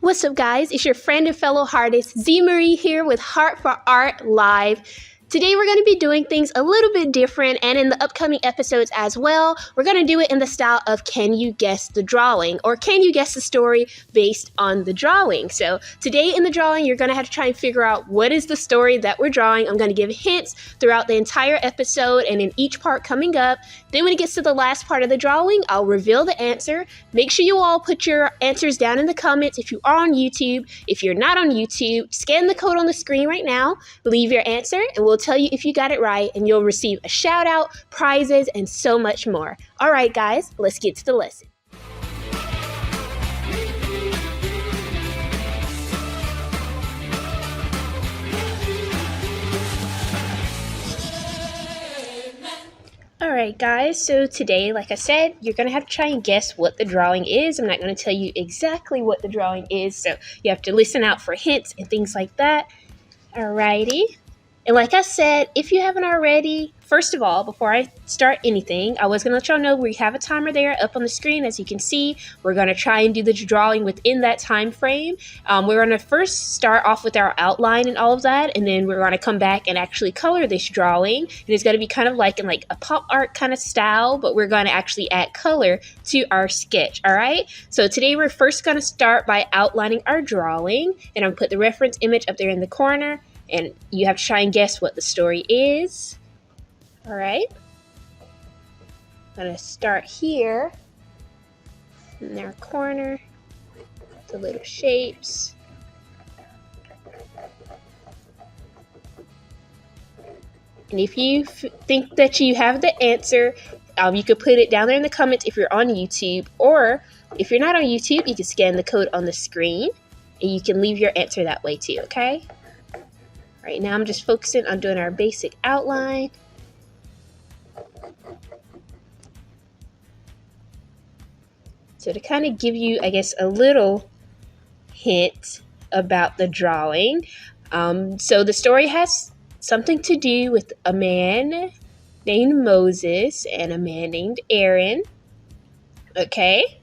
What's up, guys? It's your friend and fellow artist, Z Marie, here with Heart for Art Live. Today we're going to be doing things a little bit different, and in the upcoming episodes as well, we're going to do it in the style of Can You Guess the Drawing? Or Can You Guess the Story based on the drawing? So today in the drawing, you're going to have to try and figure out what is the story that we're drawing. I'm going to give hints throughout the entire episode and in each part coming up. Then when it gets to the last part of the drawing, I'll reveal the answer. Make sure you all put your answers down in the comments if you are on YouTube. If you're not on YouTube, scan the code on the screen right now, leave your answer, and we'll tell you if you got it right, and you'll receive a shout out, prizes, and so much more. All right, guys, let's get to the lesson. Alright guys, so today, like I said, you're going to have to try and guess what the drawing is. I'm not going to tell you exactly what the drawing is, so you have to listen out for hints and things like that. Alrighty. And like I said, if you haven't already, first of all, before I start anything, I was going to let y'all know we have a timer there up on the screen. As you can see, we're going to try and do the drawing within that time frame. We're going to first start off with our outline and all of that, and then we're going to come back and actually color this drawing. And it's going to be kind of like in like a pop art kind of style, but we're going to actually add color to our sketch, all right? So today we're first going to start by outlining our drawing, and I'll put the reference image up there in the corner. And you have to try and guess what the story is. All right. I'm going to start here in our corner, the little shapes. And if you think that you have the answer, you could put it down there in the comments if you're on YouTube. Or if you're not on YouTube, you can scan the code on the screen. And you can leave your answer that way too, okay? Right now I'm just focusing on doing our basic outline. So to kind of give you, I guess, a little hint about the drawing. So the story has something to do with a man named Moses and a man named Aaron. Okay.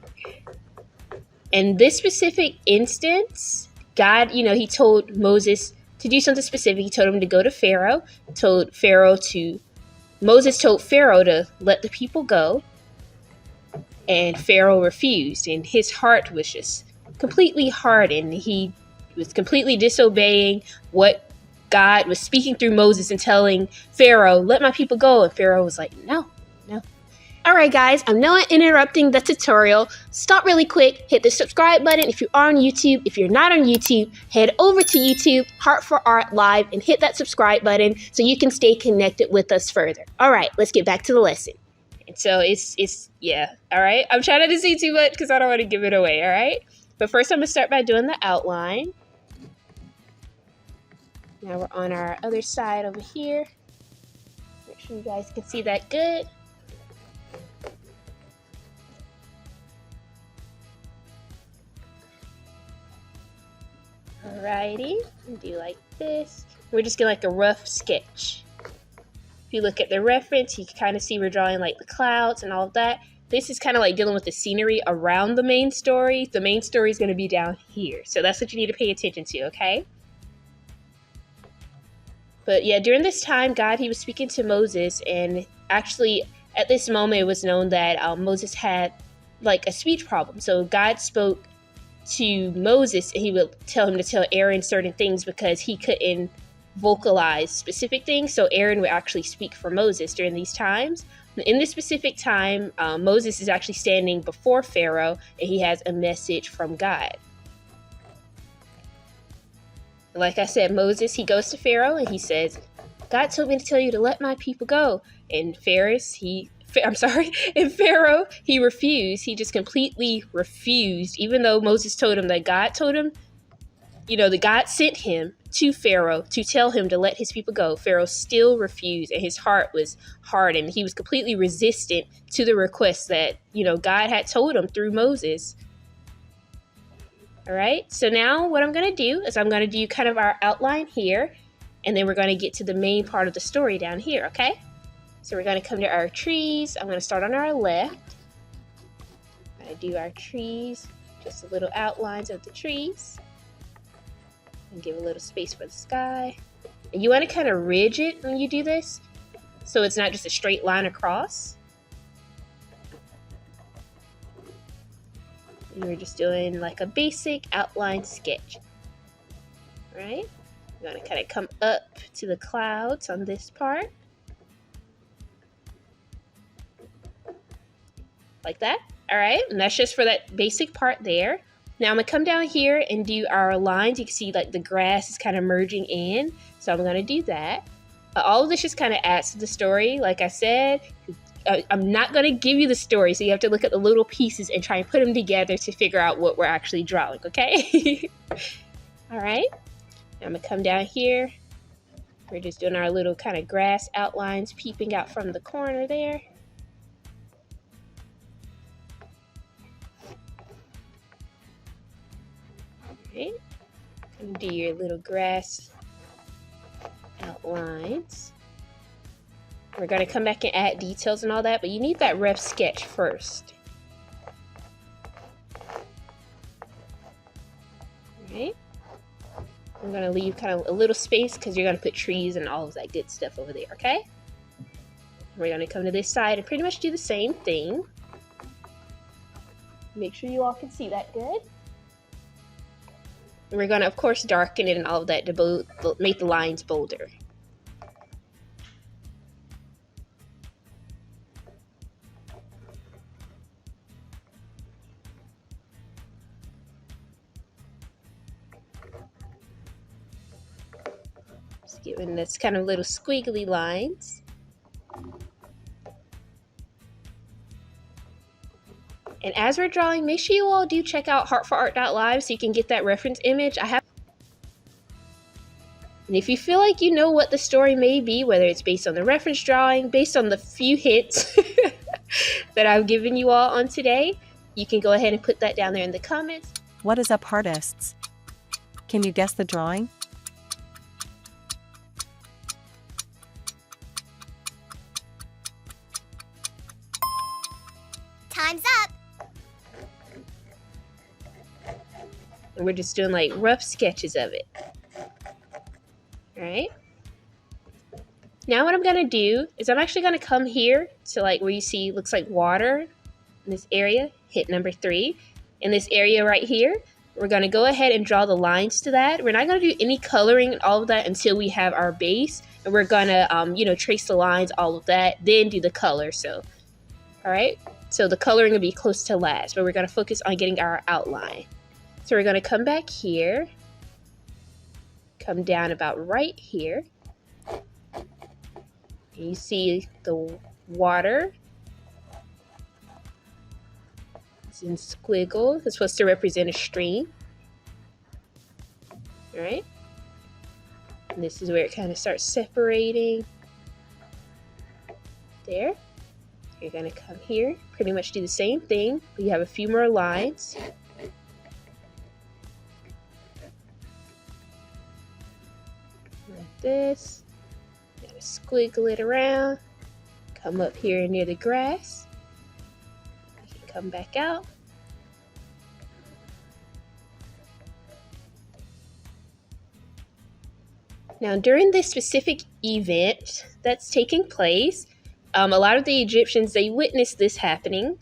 In this specific instance, God, he told Moses to do something specific. He told him to go to Pharaoh. Moses told Pharaoh to let the people go, and Pharaoh refused, and his heart was just completely hardened. He was completely disobeying what God was speaking through Moses and telling Pharaoh, let my people go. And Pharaoh was like, no. Alright guys, I'm not interrupting the tutorial. Stop really quick, hit the subscribe button if you are on YouTube. If you're not on YouTube, head over to YouTube, Heart for Art Live, and hit that subscribe button so you can stay connected with us further. Alright, let's get back to the lesson. And so yeah, alright? I'm trying not to say too much because I don't want to give it away, alright? But first I'm going to start by doing the outline. Now we're on our other side over here. Make sure you guys can see that good. Alrighty, do like this. We're just getting like a rough sketch. If you look at the reference, you can kind of see we're drawing like the clouds and all of that. This is kind of like dealing with the scenery around the main story. The main story is going to be down here. So that's what you need to pay attention to, okay? But yeah, during this time, God, he was speaking to Moses. And actually, at this moment, it was known that Moses had like a speech problem. So God spoke to Moses, and he would tell him to tell Aaron certain things because he couldn't vocalize specific things. So Aaron would actually speak for Moses during these times. In this specific time, Moses is actually standing before Pharaoh, and he has a message from God. Like I said, Moses, he goes to Pharaoh and he says, God told me to tell you to let my people go. And Pharaoh, he refused. He just completely refused, even though Moses told him that God told him, that God sent him to Pharaoh to tell him to let his people go. Pharaoh still refused, and his heart was hardened. He was completely resistant to the request that, God had told him through Moses. All right, so now what I'm going to do is I'm going to do kind of our outline here, and then we're going to get to the main part of the story down here, okay? So we're going to come to our trees. I'm going to start on our left. I'm going to do our trees Just the little outlines of the trees. And give a little space for the sky. And you want to kind of ridge it when you do this, so it's not just a straight line across. And we're just doing like a basic outline sketch. Right? You're going to kind of come up to the clouds on this part. Like that. Alright, and that's just for that basic part there. Now I'm going to come down here and do our lines. You can see like the grass is kind of merging in. So I'm going to do that. All of this just kind of adds to the story. Like I said, I'm not going to give you the story, so you have to look at the little pieces and try and put them together to figure out what we're actually drawing, okay? Alright, I'm going to come down here. We're just doing our little kind of grass outlines peeping out from the corner there. Alright, and do your little grass outlines. We're going to come back and add details and all that, but you need that rough sketch first. Alright. I'm going to leave kind of a little space because you're going to put trees and all of that good stuff over there, okay? We're going to come to this side and pretty much do the same thing. Make sure you all can see that good. And we're going to, of course, darken it and all of that to make the lines bolder. Just giving this kind of little squiggly lines. And as we're drawing, make sure you all do check out heart4art.live so you can get that reference image. And if you feel like you know what the story may be, whether it's based on the reference drawing, based on the few hints that I've given you all on today, you can go ahead and put that down there in the comments. What is up, artists? Can you guess the drawing? Time's up! And we're just doing like rough sketches of it. Alright. Now what I'm going to do is I'm actually going to come here to like where you see looks like water in this area. Hit number 3. In this area right here, we're going to go ahead and draw the lines to that. We're not going to do any coloring and all of that until we have our base. And we're going to, trace the lines, all of that, then do the color. So, alright. So the coloring will be close to last, but we're going to focus on getting our outline. So we're going to come back here, come down about right here. And you see the water. It's in squiggle. It's supposed to represent a stream. All right. And this is where it kind of starts separating. There. You're going to come here, pretty much do the same thing, but you have a few more lines. Like this. You gotta squiggle it around. Come up here near the grass. You can come back out. Now, during this specific event that's taking place, a lot of the Egyptians, they witnessed this happening.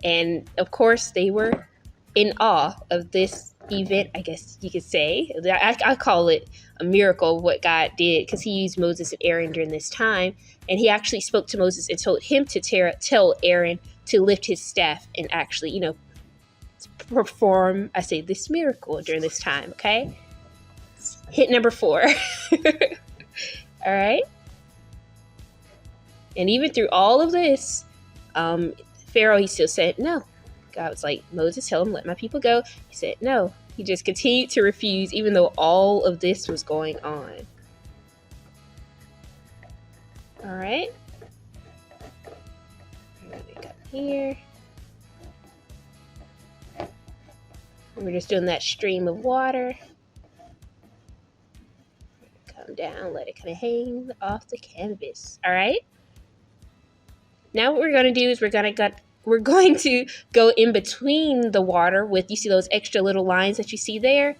And of course, they were in awe of this event, I guess you could say. I call it a miracle of what God did, because he used Moses and Aaron during this time. And he actually spoke to Moses and told him to tell Aaron to lift his staff and actually, perform, this miracle during this time, okay? Hit number 4. All right. And even through all of this, Pharaoh, he still said no. God was like, Moses, tell him, let my people go. He said no. He just continued to refuse, even though all of this was going on. All right. I'm going to come here. And we're just doing that stream of water. Come down, let it kind of hang off the canvas. All right. Now what we're going to do is we're going we're going to go in between the water with, you see those extra little lines that you see there?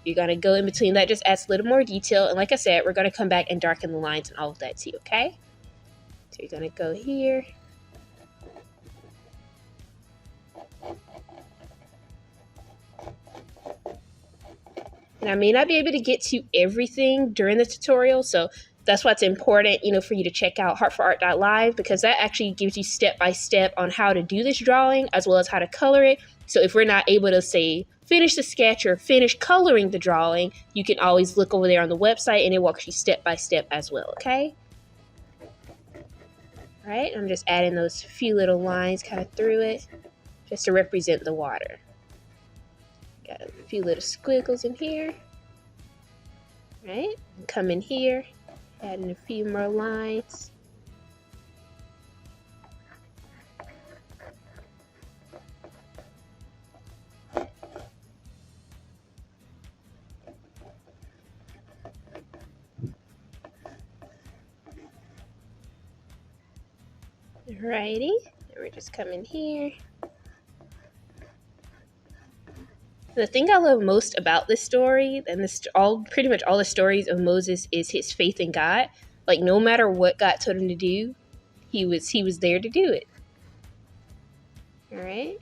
You're going to go in between that, just adds a little more detail. And like I said, we're going to come back and darken the lines and all of that too, okay? So you're going to go here. And I may not be able to get to everything during the tutorial, so that's why it's important, for you to check out heartforart.live, because that actually gives you step-by-step on how to do this drawing as well as how to color it. So if we're not able to, say, finish the sketch or finish coloring the drawing, you can always look over there on the website and it walks you step-by-step as well, okay? All right, I'm just adding those few little lines kind of through it just to represent the water. Got a few little squiggles in here. All right, come in here. Adding a few more lines. Alrighty, and we're just coming here. The thing I love most about this story, and pretty much all the stories of Moses, is his faith in God. Like, no matter what God told him to do, he was there to do it. All right.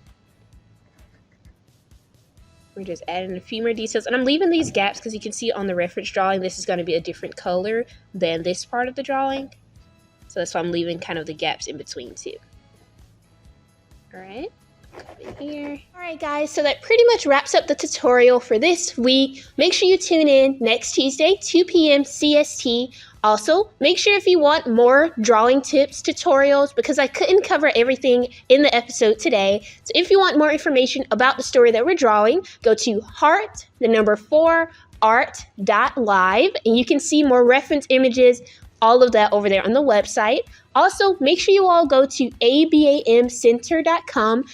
We're just adding a few more details, and I'm leaving these gaps because you can see on the reference drawing, this is going to be a different color than this part of the drawing. So that's why I'm leaving kind of the gaps in between too. All right. In here. Alright guys, so that pretty much wraps up the tutorial for this week. Make sure you tune in next Tuesday, 2 p.m. CST. Also, make sure if you want more drawing tips, tutorials, because I couldn't cover everything in the episode today. So if you want more information about the story that we're drawing, go to heart4art.live and you can see more reference images, all of that over there on the website. Also, make sure you all go to abamcenter.com.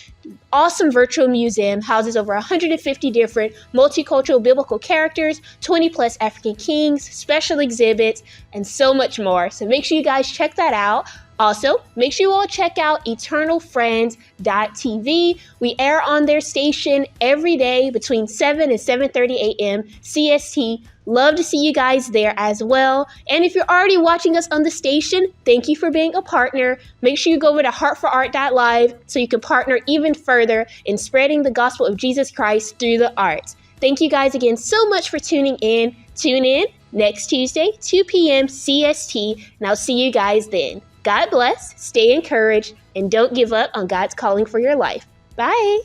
Awesome virtual museum, houses over 150 different multicultural biblical characters, 20 plus African kings, special exhibits, and so much more. So make sure you guys check that out. Also, make sure you all check out eternalfriends.tv. We air on their station every day between 7 and 7:30 a.m. CST. Love to see you guys there as well. And if you're already watching us on the station, thank you for being a partner. Make sure you go over to heartforart.live so you can partner even further in spreading the gospel of Jesus Christ through the arts. Thank you guys again so much for tuning in. Tune in next Tuesday, 2 p.m. CST, and I'll see you guys then. God bless, stay encouraged, and don't give up on God's calling for your life. Bye!